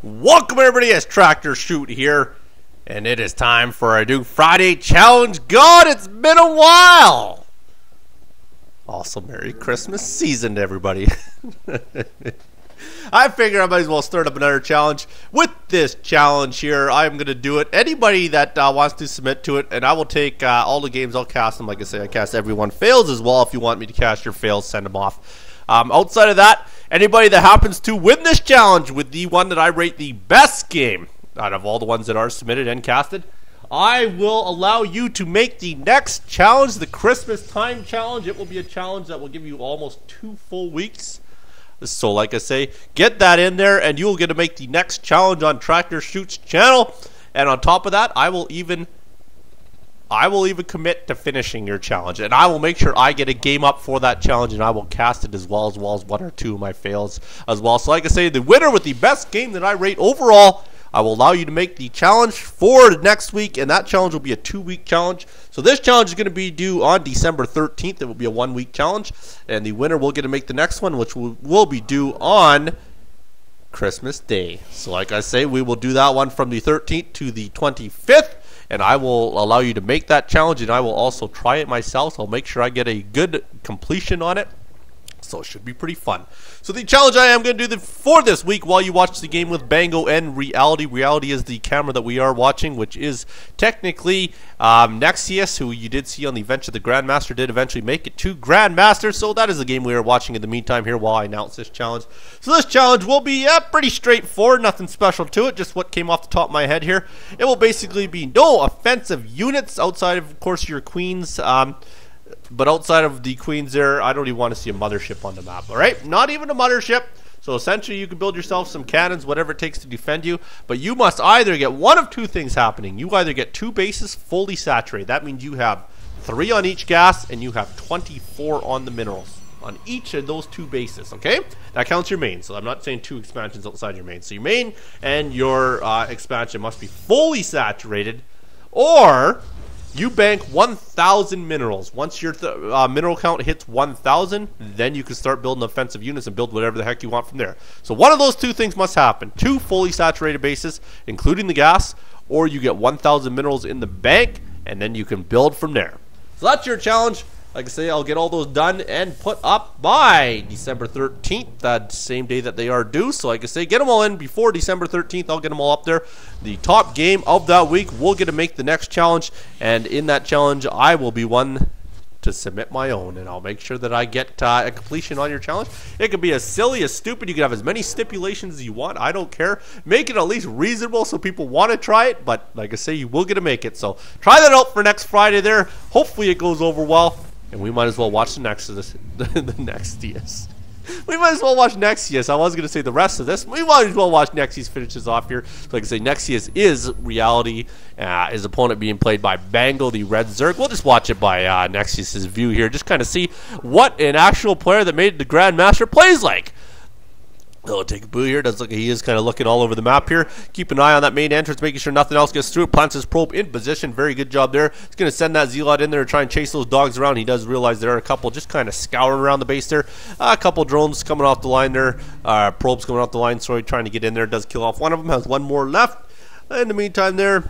Welcome everybody, it's Tractorchute here, and it is time for a new Friday challenge. God, it's been a while! Also, Merry Christmas season to everybody. I figure I might as well start up another challenge. With this challenge here, I'm going to do it. Anybody that wants to submit to it, and I will take all the games, I'll cast them. Like I say, I cast everyone. Fails as well. If you want me to cast your fails, send them off. Outside of that, anybody that happens to win this challenge with the one that I rate the best game out of all the ones that are submitted and casted, I will allow you to make the next challenge, the Christmas time challenge. It will be a challenge that will give you almost 2 full weeks. So like I say, get that in there and you will get to make the next challenge on Tractorchute's channel. And on top of that, I will even commit to finishing your challenge, and I will make sure I get a game up for that challenge, and I will cast it as well as 1 or 2 of my fails as well. So like I say, the winner with the best game that I rate overall, I will allow you to make the challenge for next week, and that challenge will be a 2-week challenge. So this challenge is going to be due on December 13th. It will be a 1-week challenge, and the winner will get to make the next one, which will be due on Christmas Day. So like I say, we will do that one from the 13th to the 25th. And I will allow you to make that challenge, and I will also try it myself. So I'll make sure I get a good completion on it. So it should be pretty fun. So the challenge I am going to do for this week while you watch the game with Bango and Reality. Reality is the camera that we are watching, which is technically Nexius, who you did see on the Adventure. The Grandmaster did eventually make it to Grandmaster. So that is the game we are watching in the meantime here while I announce this challenge. So this challenge will be pretty straightforward. Nothing special to it. Just what came off the top of my head here. It will basically be no offensive units outside of course, your queens. But outside of the queens there, I don't even want to see a mothership on the map, alright? Not even a mothership. So essentially you can build yourself some cannons, whatever it takes to defend you. But you must either get one of 2 things happening. You either get 2 bases fully saturated. That means you have 3 on each gas and you have 24 on the minerals. On each of those 2 bases, okay? That counts your main. So I'm not saying 2 expansions outside your main. So your main and your expansion must be fully saturated, or you bank 1,000 minerals. Once your mineral count hits 1,000, then you can start building offensive units and build whatever the heck you want from there. So one of those 2 things must happen. 2 fully saturated bases, including the gas, or you get 1,000 minerals in the bank, and then you can build from there. So that's your challenge. Like I say, I'll get all those done and put up by December 13th, that same day that they are due. So like I say, get them all in before December 13th. I'll get them all up there. The top game of that week will get to make the next challenge. And in that challenge, I will be one to submit my own. And I'll make sure that I get a completion on your challenge. It could be as silly as stupid. You can have as many stipulations as you want. I don't care. Make it at least reasonable so people want to try it. But like I say, you will get to make it. So try that out for next Friday there. Hopefully it goes over well. And we might as well watch the Nexius. We might as well watch Nexius. I was going to say the rest of this. We might as well watch Nexius finish this off here. So like I say, Nexius is Reality. His opponent being played by Bango, the Red Zerg. We'll just watch it by Nexius' view here. Just kind of see what an actual player that made the Grandmaster plays like. Oh, take a boo here. Does look like he is kind of looking all over the map here. Keep an eye on that main entrance, making sure nothing else gets through it. Plants his probe in position. Very good job there. He's going to send that Zealot in there to try and chase those dogs around. He does realize there are a couple just kind of scouring around the base there. A couple drones coming off the line there. Probes coming off the line, sorry, trying to get in there. Does kill off one of them. Has 1 more left. In the meantime there,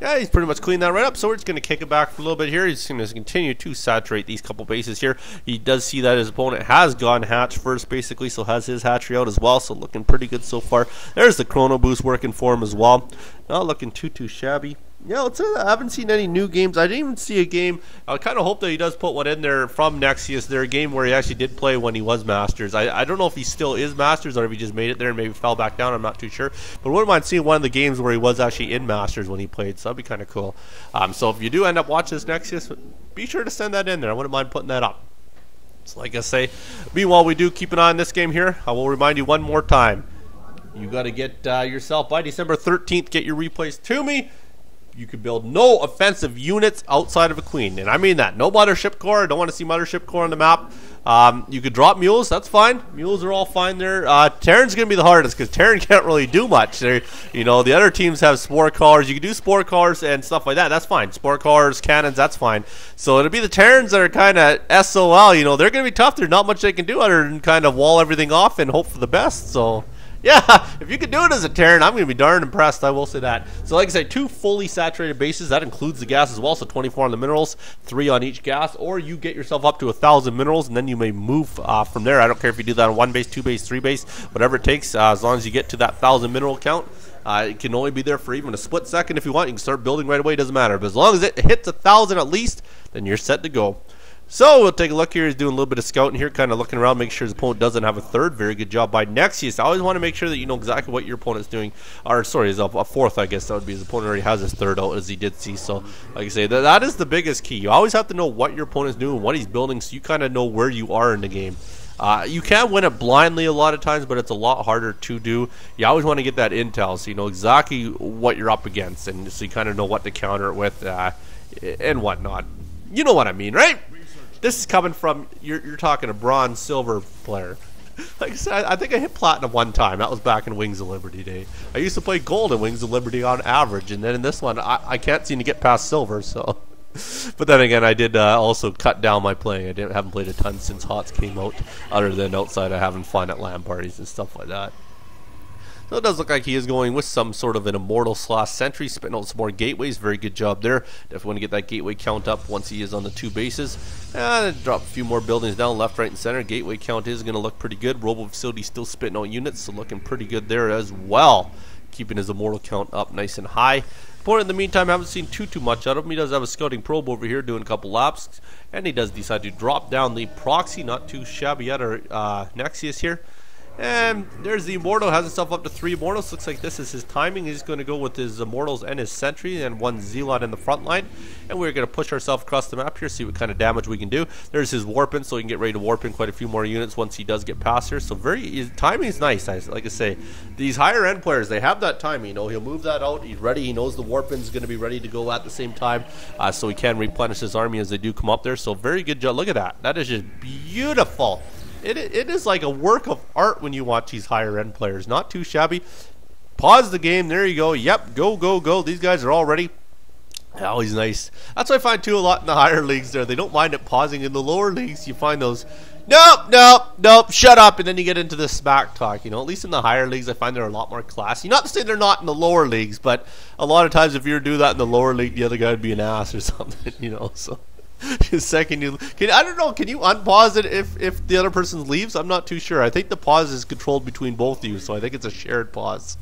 yeah, he's pretty much cleaned that right up, so we're just going to kick it back for a little bit here. He's going to continue to saturate these couple bases here. He does see that his opponent has gone hatch first, basically, so has his hatchery out as well, so looking pretty good so far. There's the Chrono Boost working for him as well. Not looking too shabby. Yeah, I haven't seen any new games. I didn't even see a game. I kind of hope that he does put one in there from Nexius. There, a game where he actually did play when he was Masters. I don't know if he still is Masters or if he just made it there and maybe fell back down. I'm not too sure. But I wouldn't mind seeing one of the games where he was actually in Masters when he played. So that'd be kind of cool. So if you do end up watching this Nexius, be sure to send that in there. I wouldn't mind putting that up. So like I say, meanwhile we do keep an eye on this game here. I will remind you one more time. You got to get yourself by December 13th. Get your replays to me. You can build no offensive units outside of a queen. And I mean that. No mothership core. I don't want to see mothership core on the map. You could drop mules. That's fine. Mules are all fine there. Terran's going to be the hardest because Terran can't really do much. You know, the other teams have Spore Crawlers. You can do Spore Crawlers and stuff like that. That's fine. Spore Crawlers, cannons, that's fine. So it'll be the Terrans that are kind of SOL. You know, they're going to be tough. There's not much they can do other than kind of wall everything off and hope for the best. So Yeah, if you can do it as a Terran, I'm going to be darn impressed, I will say that. So like I said, 2 fully saturated bases, that includes the gas as well, so 24 on the minerals, 3 on each gas, or you get yourself up to 1,000 minerals, and then you may move from there. I don't care if you do that on 1 base, 2 base, 3 base, whatever it takes, as long as you get to that 1,000 mineral count. It can only be there for even a split second if you want. You can start building right away, doesn't matter. But as long as it hits 1,000 at least, then you're set to go. So we'll take a look here. He's doing a little bit of scouting here, kind of looking around, making sure his opponent doesn't have a third. Very good job by Nexius. I always want to make sure that you know exactly what your opponent's doing. Or sorry, is a fourth, I guess that would be. His opponent already has his third out, as he did see. So like I say, that is the biggest key. You always have to know what your opponent's doing, what he's building, so you kind of know where you are in the game. You can win it blindly a lot of times, but it's a lot harder to do. You always want to get that intel, so you know exactly what you're up against, and so you kind of know what to counter it with and whatnot. You know what I mean, right? This is coming from, you're talking a bronze, silver player. Like I said, I think I hit platinum one time. That was back in Wings of Liberty day. I used to play gold in Wings of Liberty on average, and then in this one, I can't seem to get past silver, so. But then again, I did also cut down my playing. I haven't played a ton since HOTS came out, other than outside of having fun at LAN parties and stuff like that. So it does look like he is going with some sort of an immortal / sentry, spitting out some more gateways. Very good job there. Definitely want to get that gateway count up once he is on the 2 bases. And drop a few more buildings down, left, right, and center. Gateway count is going to look pretty good. Robo facility still spitting out units, so looking pretty good there as well. Keeping his immortal count up nice and high. Opponent in the meantime, haven't seen too much out of him. He does have a scouting probe over here doing a couple laps, and he does decide to drop down the proxy. Not too shabby yet, or Nexius here. And there's the Immortal, has himself up to 3 Immortals. Looks like this is his timing. He's going to go with his Immortals and his Sentry and 1 Zealot in the front line. And we're going to push ourselves across the map here, see what kind of damage we can do. There's his Warping, so he can get ready to warp in quite a few more units once he does get past here. So his timing is nice. Like I say, these higher end players, they have that timing. You know, he'll move that out. He's ready. He knows the Warping is going to be ready to go at the same time, so he can replenish his army as they do come up there. So very good job. Look at that. That is just beautiful. It is like a work of art when you watch these higher end players. Not too shabby. Pause the game. There you go. Yep. Go, go, go. These guys are all ready. Always nice. That's what I find too a lot in the higher leagues there. They don't mind it pausing. In the lower leagues, you find those, nope, nope, nope, shut up. And then you get into the smack talk. You know, at least in the higher leagues, I find they're a lot more classy. Not to say they're not in the lower leagues, but a lot of times if you were to do that in the lower league, the other guy would be an ass or something, you know, so. Second, I don't know. Can you unpause it if the other person leaves? I'm not too sure. I think the pause is controlled between both of you, so I think it's a shared pause.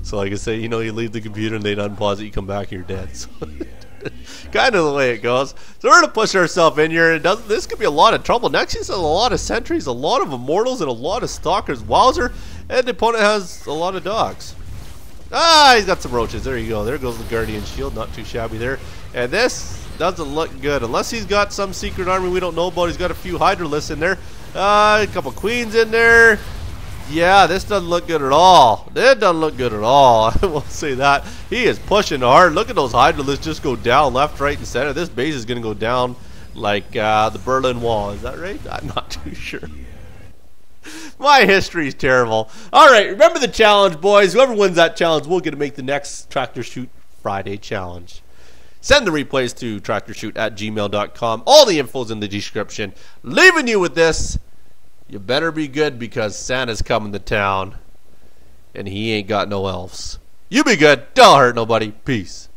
So like I say, you know, you leave the computer and they'd unpause it, you come back, you're dead. So kind of the way it goes. So we're gonna push ourselves in here. This could be a lot of trouble. Nexius has a lot of sentries, a lot of immortals, and a lot of stalkers. Wowzer, and the opponent has a lot of dogs. Ah, he's got some roaches. There you go. There goes the Guardian Shield. Not too shabby there. And this doesn't look good unless he's got some secret army we don't know about. He's got a few Hydralisks in there, a couple Queens in there. Yeah, this doesn't look good at all. It doesn't look good at all. I will say that. He is pushing hard. Look at those Hydralisks just go down left, right, and center. This base is going to go down like the Berlin Wall. Is that right? I'm not too sure. My history is terrible. All right, remember the challenge, boys. Whoever wins that challenge will get to make the next Tractor Chute Friday challenge. Send the replays to tractorchute@gmail.com. All the info's in the description. Leaving you with this. You better be good because Santa's coming to town. And he ain't got no elves. You be good. Don't hurt nobody. Peace.